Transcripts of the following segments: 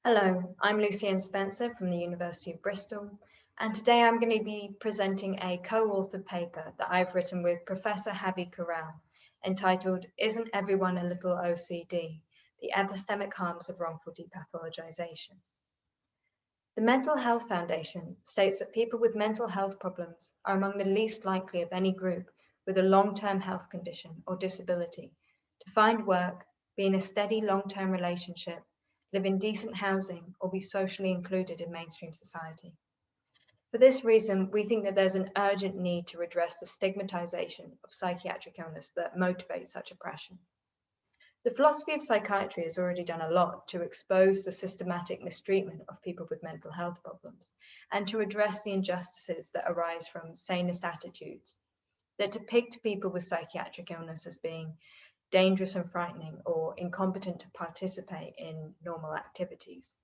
Hello, I'm Lucienne Spencer from the University of Bristol, and today I'm going to be presenting a co-authored paper that I've written with Professor Javi Corral, entitled "Isn't Everyone a Little OCD? The Epistemic Harms of Wrongful Depathologization." The Mental Health Foundation states that people with mental health problems are among the least likely of any group with a long-term health condition or disability to find work, be in a steady long-term relationship, live in decent housing, or be socially included in mainstream society. For this reason, we think that there's an urgent need to address the stigmatization of psychiatric illness that motivates such oppression. The philosophy of psychiatry has already done a lot to expose the systematic mistreatment of people with mental health problems and to address the injustices that arise from sanist attitudes that depict people with psychiatric illness as being dangerous and frightening, or incompetent to participate in normal activities.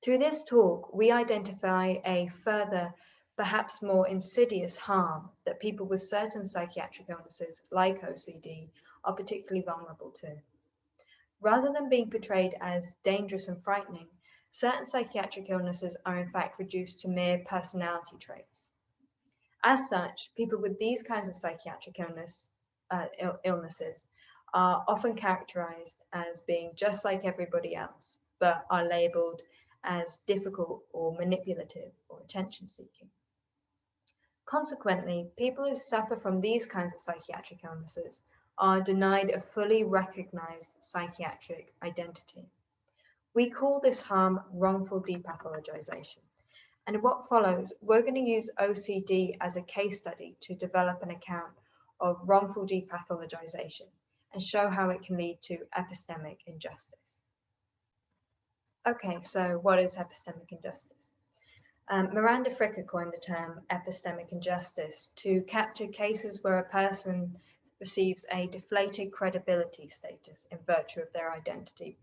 Through this talk, we identify a further, perhaps more insidious harm that people with certain psychiatric illnesses, like OCD, are particularly vulnerable to. Rather than being portrayed as dangerous and frightening, certain psychiatric illnesses are in fact reduced to mere personality traits. As such, people with these kinds of psychiatric illnesses are often characterized as being just like everybody else, but are labeled as difficult or manipulative or attention-seeking. Consequently, people who suffer from these kinds of psychiatric illnesses are denied a fully recognized psychiatric identity. We call this harm wrongful depathologization. And in what follows, we're going to use OCD as a case study to develop an account of wrongful depathologization and show how it can lead to epistemic injustice. Okay, so what is epistemic injustice? Miranda Fricker coined the term epistemic injustice to capture cases where a person receives a deflated credibility status in virtue of their identity.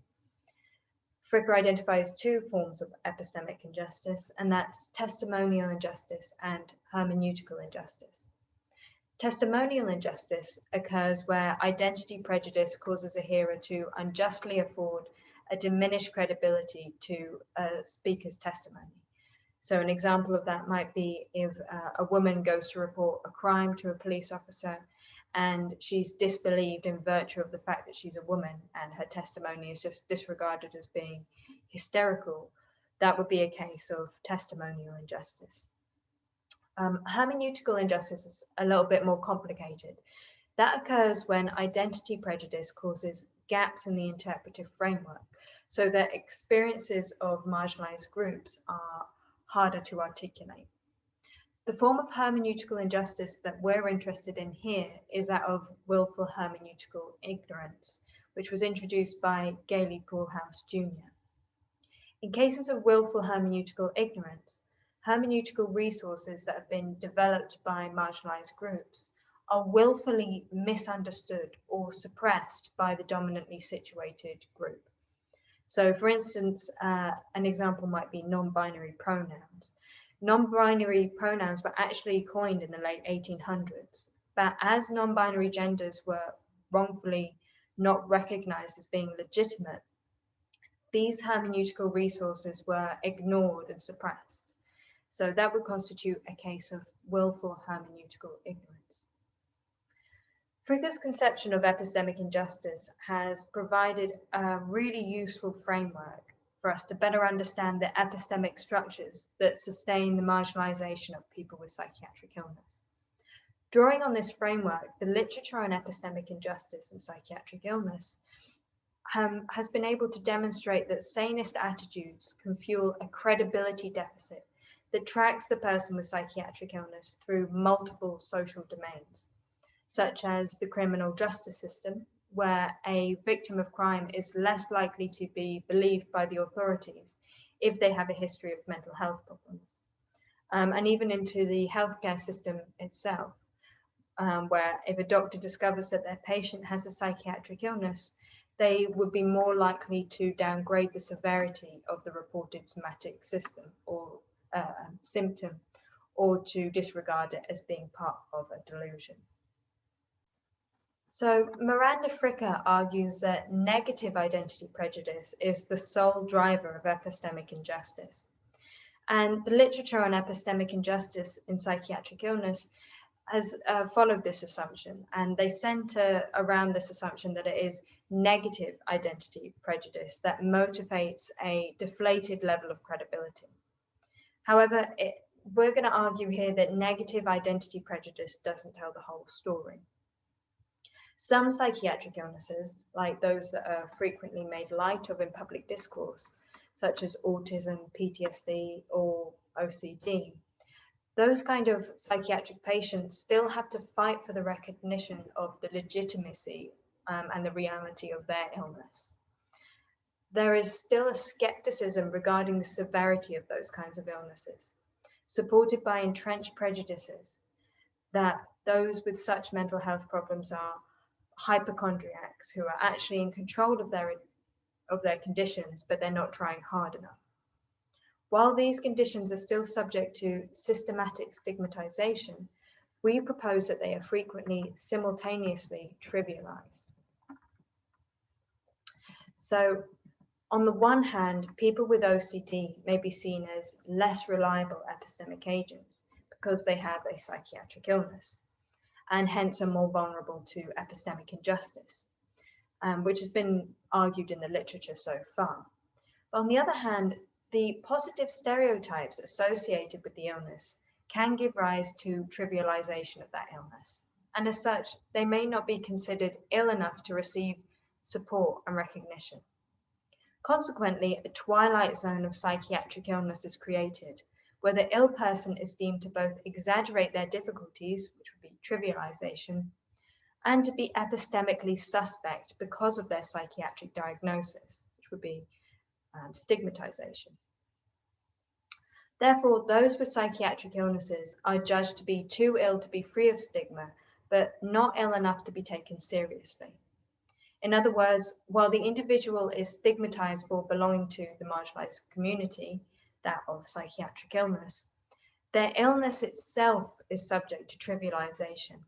Fricker identifies two forms of epistemic injustice, and that's testimonial injustice and hermeneutical injustice. Testimonial injustice occurs where identity prejudice causes a hearer to unjustly afford a diminished credibility to a speaker's testimony. So an example of that might be if a woman goes to report a crime to a police officer and she's disbelieved in virtue of the fact that she's a woman and her testimony is just disregarded as being hysterical. That would be a case of testimonial injustice. Hermeneutical injustice is a little bit more complicated. That occurs when identity prejudice causes gaps in the interpretive framework, so that experiences of marginalized groups are harder to articulate. The form of hermeneutical injustice that we're interested in here is that of willful hermeneutical ignorance, which was introduced by Gailey Poolhouse Jr. In cases of willful hermeneutical ignorance, hermeneutical resources that have been developed by marginalized groups are willfully misunderstood or suppressed by the dominantly situated group. So for instance, an example might be non-binary pronouns. Non-binary pronouns were actually coined in the late 1800s, but as non-binary genders were wrongfully not recognized as being legitimate, these hermeneutical resources were ignored and suppressed. So that would constitute a case of willful hermeneutical ignorance. Fricker's conception of epistemic injustice has provided a really useful framework for us to better understand the epistemic structures that sustain the marginalization of people with psychiatric illness. Drawing on this framework, the literature on epistemic injustice and psychiatric illness has been able to demonstrate that sanist attitudes can fuel a credibility deficit that tracks the person with psychiatric illness through multiple social domains, such as the criminal justice system, where a victim of crime is less likely to be believed by the authorities if they have a history of mental health problems, and even into the healthcare system itself, where if a doctor discovers that their patient has a psychiatric illness, they would be more likely to downgrade the severity of the reported somatic system or symptom, or to disregard it as being part of a delusion. So Miranda Fricker argues that negative identity prejudice is the sole driver of epistemic injustice. And the literature on epistemic injustice in psychiatric illness has followed this assumption, and they center around this assumption that it is negative identity prejudice that motivates a deflated level of credibility. However, we're going to argue here that negative identity prejudice doesn't tell the whole story. Some psychiatric illnesses, like those that are frequently made light of in public discourse, such as autism, PTSD, or OCD, those kind of psychiatric patients still have to fight for the recognition of the legitimacy and the reality of their illness. There is still a skepticism regarding the severity of those kinds of illnesses, supported by entrenched prejudices that those with such mental health problems are hypochondriacs who are actually in control of their conditions, but they're not trying hard enough. While these conditions are still subject to systematic stigmatization, we propose that they are frequently simultaneously trivialized. So, on the one hand, people with OCD may be seen as less reliable epistemic agents because they have a psychiatric illness, and hence are more vulnerable to epistemic injustice, which has been argued in the literature so far. But on the other hand, the positive stereotypes associated with the illness can give rise to trivialization of that illness, and as such, they may not be considered ill enough to receive support and recognition. Consequently, a twilight zone of psychiatric illness is created, where the ill person is deemed to both exaggerate their difficulties, which would be trivialization, and to be epistemically suspect because of their psychiatric diagnosis, which would be stigmatization. Therefore, those with psychiatric illnesses are judged to be too ill to be free of stigma, but not ill enough to be taken seriously. In other words, while the individual is stigmatized for belonging to the marginalized community, that of psychiatric illness, their illness itself is subject to trivialization.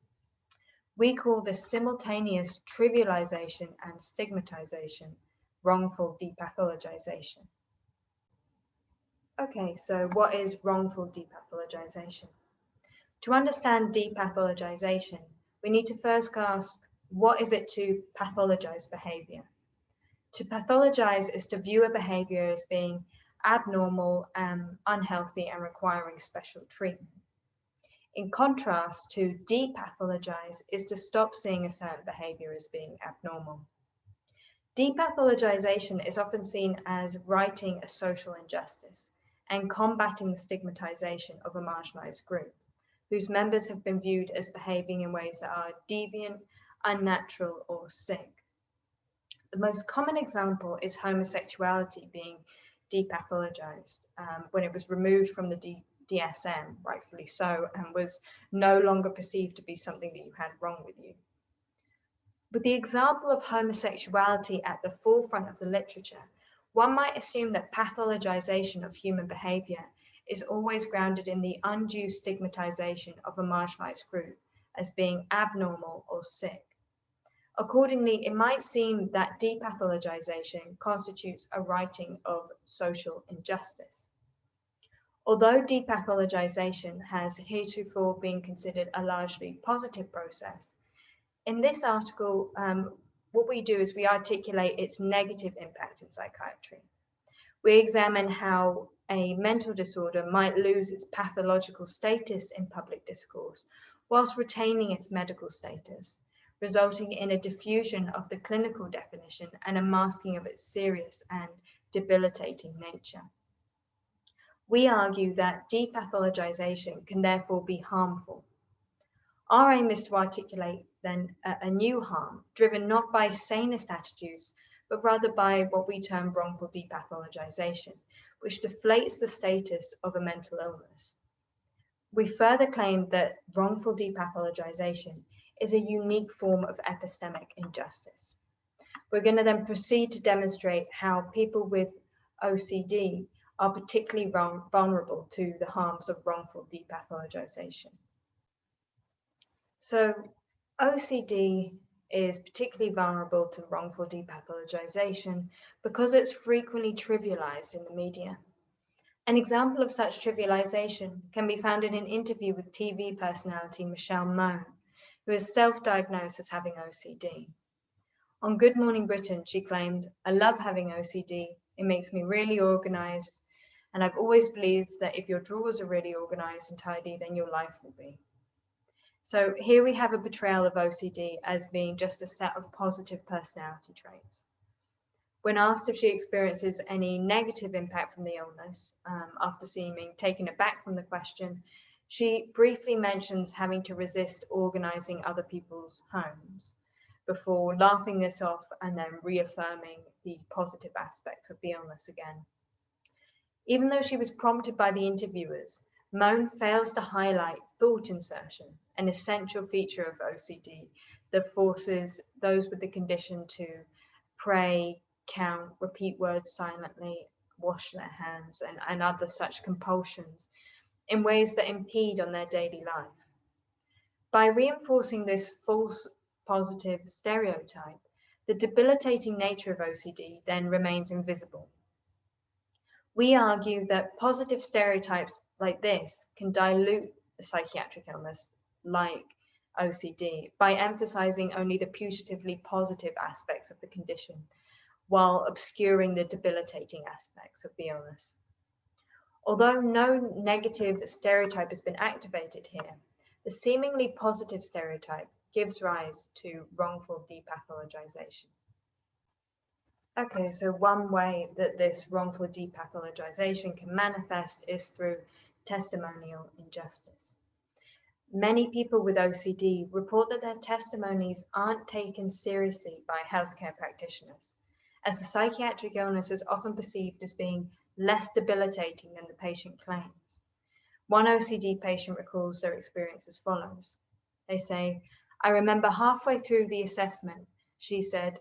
We call this simultaneous trivialization and stigmatization wrongful depathologization. Okay, so what is wrongful depathologization? To understand depathologization, we need to first grasp what is it to pathologize behavior. To pathologize is to view a behavior as being abnormal, unhealthy, and requiring special treatment. In contrast, to depathologize is to stop seeing a certain behavior as being abnormal. Depathologization is often seen as righting a social injustice and combating the stigmatization of a marginalized group, whose members have been viewed as behaving in ways that are deviant, unnatural, or sick. The most common example is homosexuality being depathologized when it was removed from the DSM, rightfully so, and was no longer perceived to be something that you had wrong with you. With the example of homosexuality at the forefront of the literature, one might assume that pathologization of human behavior is always grounded in the undue stigmatization of a marginalized group as being abnormal or sick. Accordingly, it might seem that depathologization constitutes a righting of social injustice. Although depathologization has heretofore been considered a largely positive process, in this article, what we do is we articulate its negative impact in psychiatry. We examine how a mental disorder might lose its pathological status in public discourse whilst retaining its medical status, resulting in a diffusion of the clinical definition and a masking of its serious and debilitating nature. We argue that depathologization can therefore be harmful. Our aim is to articulate then a new harm, driven not by sanist attitudes, but rather by what we term wrongful depathologization, which deflates the status of a mental illness. We further claim that wrongful depathologization is a unique form of epistemic injustice. We're going to then proceed to demonstrate how people with OCD are particularly vulnerable to the harms of wrongful depathologization. So OCD is particularly vulnerable to wrongful depathologization because it's frequently trivialized in the media. An example of such trivialization can be found in an interview with TV personality Michelle Mone, who is self-diagnosed as having OCD. On Good Morning Britain, she claimed, "I love having OCD. It makes me really organized. And I've always believed that if your drawers are really organized and tidy, then your life will be." So here we have a portrayal of OCD as being just a set of positive personality traits. When asked if she experiences any negative impact from the illness, after seeming taken aback from the question, she briefly mentions having to resist organizing other people's homes before laughing this off and then reaffirming the positive aspects of the illness again. Even though she was prompted by the interviewers, Mone fails to highlight thought insertion, an essential feature of OCD that forces those with the condition to pray, count, repeat words silently, wash their hands, and other such compulsions in ways that impede on their daily life. By reinforcing this false positive stereotype, the debilitating nature of OCD then remains invisible. We argue that positive stereotypes like this can dilute a psychiatric illness like OCD by emphasizing only the putatively positive aspects of the condition, while obscuring the debilitating aspects of the illness. Although no negative stereotype has been activated here, the seemingly positive stereotype gives rise to wrongful depathologization. Okay, so one way that this wrongful depathologization can manifest is through testimonial injustice. Many people with OCD report that their testimonies aren't taken seriously by healthcare practitioners, as the psychiatric illness is often perceived as being less debilitating than the patient claims. One OCD patient recalls their experience as follows. They say, "I remember halfway through the assessment, she said,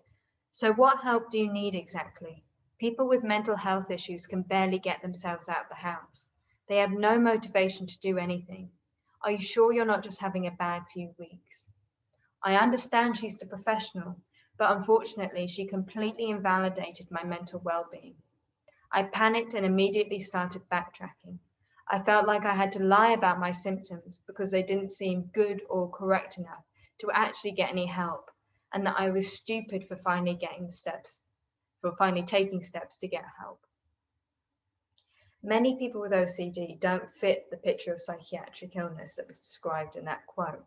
'So what help do you need exactly? People with mental health issues can barely get themselves out of the house. They have no motivation to do anything. Are you sure you're not just having a bad few weeks?' I understand she's the professional, but unfortunately she completely invalidated my mental well-being. I panicked and immediately started backtracking. I felt like I had to lie about my symptoms because they didn't seem good or correct enough to actually get any help, and that I was stupid for finally taking steps to get help." Many people with OCD don't fit the picture of psychiatric illness that was described in that quote.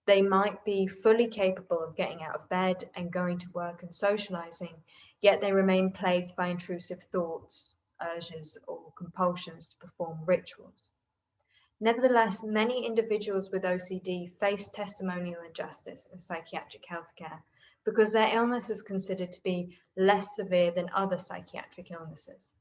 They might be fully capable of getting out of bed and going to work and socializing, yet they remain plagued by intrusive thoughts, urges, or compulsions to perform rituals. Nevertheless, many individuals with OCD face testimonial injustice in psychiatric healthcare because their illness is considered to be less severe than other psychiatric illnesses.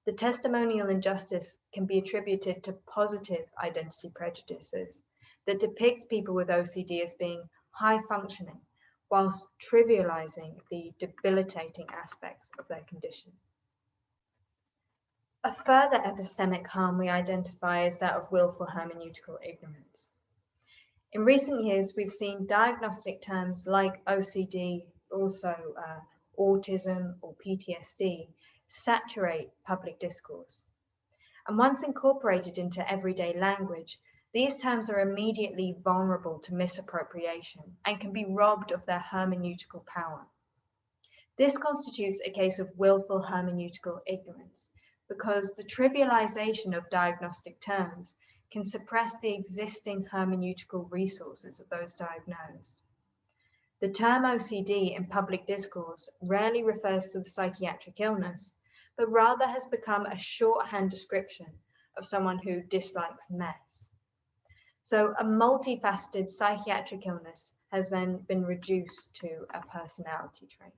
The testimonial injustice can be attributed to positive identity prejudices that depict people with OCD as being high functioning, whilst trivializing the debilitating aspects of their condition. A further epistemic harm we identify is that of willful hermeneutical ignorance. In recent years, we've seen diagnostic terms like OCD, also autism or PTSD, saturate public discourse. And once incorporated into everyday language, these terms are immediately vulnerable to misappropriation and can be robbed of their hermeneutical power. This constitutes a case of willful hermeneutical ignorance, because the trivialization of diagnostic terms can suppress the existing hermeneutical resources of those diagnosed. The term OCD in public discourse rarely refers to the psychiatric illness, but rather has become a shorthand description of someone who dislikes mess. So a multifaceted psychiatric illness has then been reduced to a personality trait.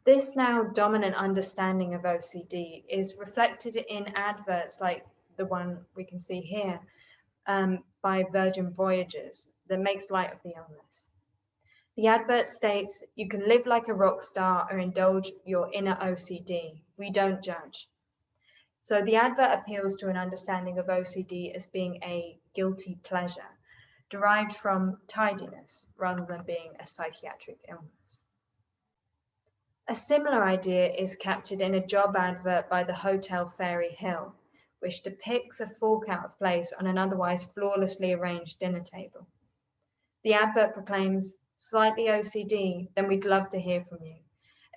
This now dominant understanding of OCD is reflected in adverts like the one we can see here by Virgin Voyages that makes light of the illness. The advert states, "You can live like a rock star or indulge your inner OCD. We don't judge." So the advert appeals to an understanding of OCD as being a guilty pleasure, derived from tidiness rather than being a psychiatric illness. A similar idea is captured in a job advert by the Hotel Fairy Hill, which depicts a fork out of place on an otherwise flawlessly arranged dinner table. The advert proclaims, "Slightly OCD, then we'd love to hear from you,"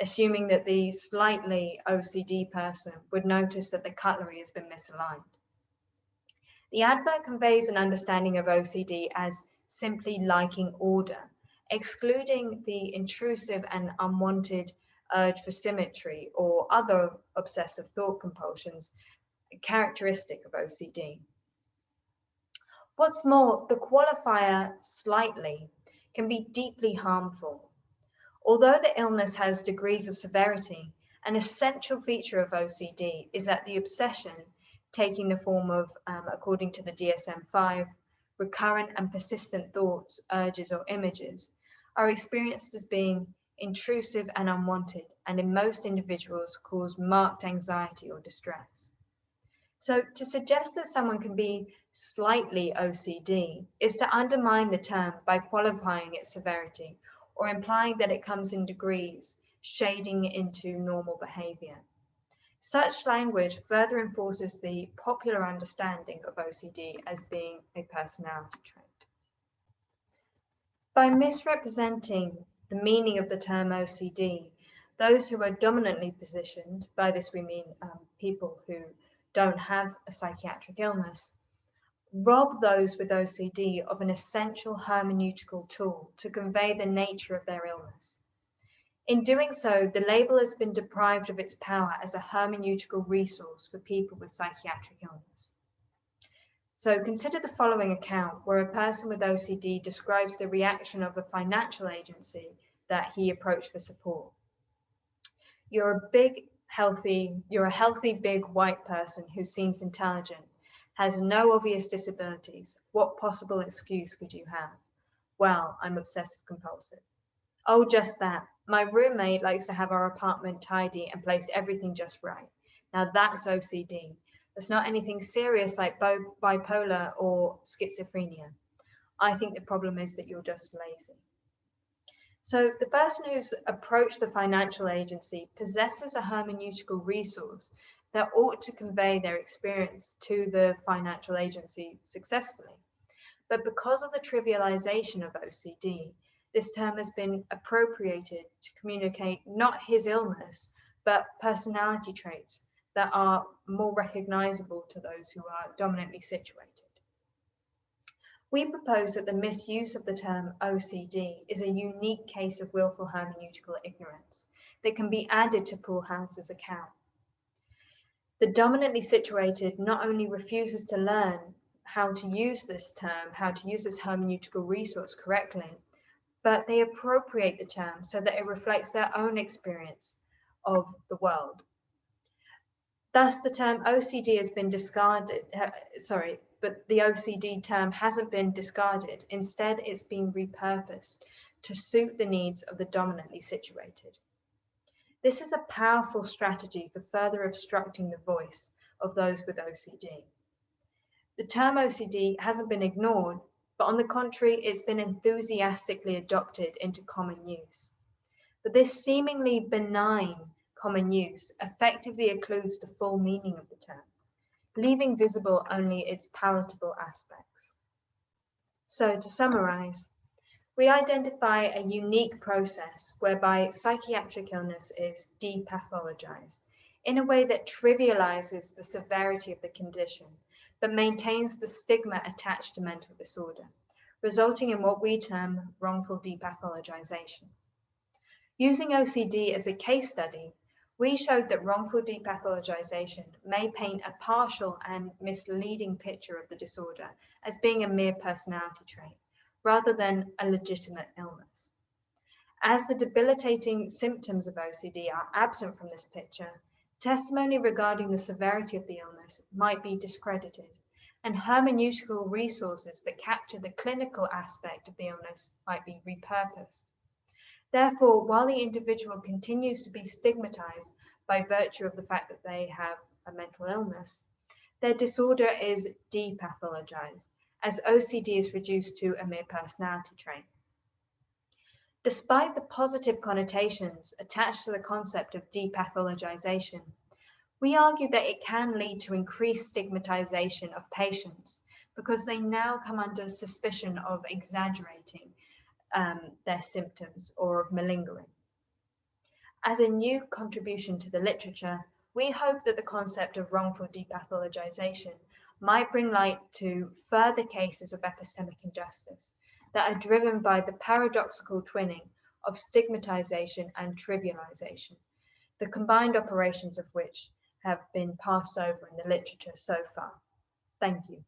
assuming that the slightly OCD person would notice that the cutlery has been misaligned. The advert conveys an understanding of OCD as simply liking order, excluding the intrusive and unwanted urge for symmetry or other obsessive thought compulsions characteristic of OCD. What's more, the qualifier "slightly" can be deeply harmful. Although the illness has degrees of severity, an essential feature of OCD is that the obsession, taking the form of, according to the DSM-5, recurrent and persistent thoughts, urges, or images, are experienced as being intrusive and unwanted, and in most individuals cause marked anxiety or distress. So to suggest that someone can be slightly OCD is to undermine the term by qualifying its severity or implying that it comes in degrees, shading into normal behavior. Such language further enforces the popular understanding of OCD as being a personality trait. By misrepresenting the meaning of the term OCD, those who are dominantly positioned, by this we mean people who don't have a psychiatric illness, rob those with OCD of an essential hermeneutical tool to convey the nature of their illness. In doing so, the label has been deprived of its power as a hermeneutical resource for people with psychiatric illness. So consider the following account where a person with OCD describes the reaction of a financial agency that he approached for support. You're a healthy, big white person who seems intelligent, has no obvious disabilities. What possible excuse could you have? Well, I'm obsessive compulsive. Oh, just that. My roommate likes to have our apartment tidy and place everything just right. Now that's OCD. It's not anything serious like bipolar or schizophrenia. I think the problem is that you're just lazy. So the person who's approached the financial agency possesses a hermeneutical resource that ought to convey their experience to the financial agency successfully. But because of the trivialization of OCD, this term has been appropriated to communicate not his illness, but personality traits that are more recognizable to those who are dominantly situated. We propose that the misuse of the term OCD is a unique case of willful hermeneutical ignorance that can be added to Poolhouse's account. The dominantly situated not only refuses to learn how to use this term, how to use this hermeneutical resource correctly, but they appropriate the term so that it reflects their own experience of the world. Thus, the term OCD has been discarded, but the OCD term hasn't been discarded. Instead, it's been repurposed to suit the needs of the dominantly situated. This is a powerful strategy for further obstructing the voice of those with OCD. The term OCD hasn't been ignored, but on the contrary, it's been enthusiastically adopted into common use. But this seemingly benign common use effectively occludes the full meaning of the term, leaving visible only its palatable aspects. So to summarize, we identify a unique process whereby psychiatric illness is depathologized in a way that trivializes the severity of the condition, but maintains the stigma attached to mental disorder, resulting in what we term wrongful depathologization. Using OCD as a case study, we showed that wrongful depathologization may paint a partial and misleading picture of the disorder as being a mere personality trait, rather than a legitimate illness. As the debilitating symptoms of OCD are absent from this picture, testimony regarding the severity of the illness might be discredited, and hermeneutical resources that capture the clinical aspect of the illness might be repurposed. Therefore, while the individual continues to be stigmatized by virtue of the fact that they have a mental illness, their disorder is depathologized as OCD is reduced to a mere personality trait. Despite the positive connotations attached to the concept of depathologization, we argue that it can lead to increased stigmatization of patients because they now come under suspicion of exaggerating their symptoms or of malingering. As a new contribution to the literature, we hope that the concept of wrongful depathologization might bring light to further cases of epistemic injustice that are driven by the paradoxical twinning of stigmatization and trivialization, the combined operations of which have been passed over in the literature so far. Thank you.